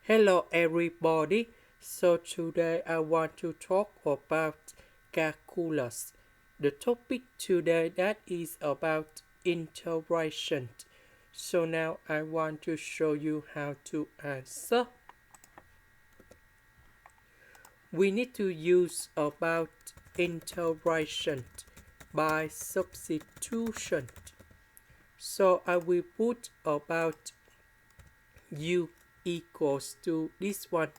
Hello everybody. So today I want to talk about calculus. The topic today that is about integration. So now I want to show you how to answer. We need to use about integration by substitution. So I will put about u equals to this one.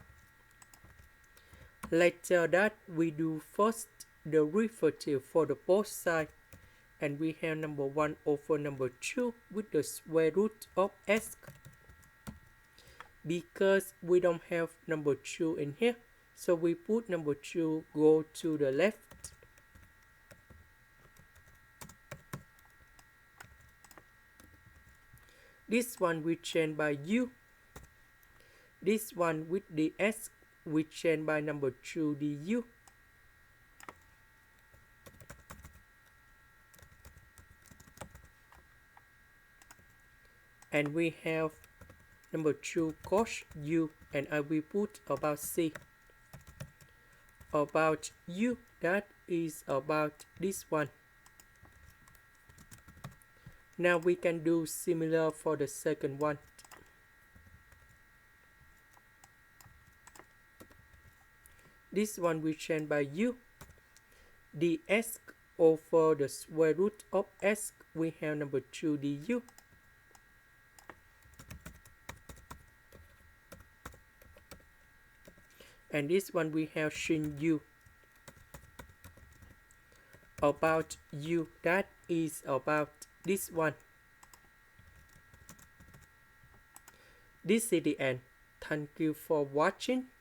Later that we do first derivative for the both sides, and we have number 1 over number 2 with the square root of s. Because we don't have number 2 in here, so we put number 2 go to the left. This one we change by u. This one with the s we change by number 2 du. And we have number 2 cosh u, and I will put about c. About u, that is about this one. Now we can do similar for the second one. This one we change by u. The s over the square root of s, we have number 2 du. And this one we have sinh u. About u, that is about this one. This is the end. Thank you for watching.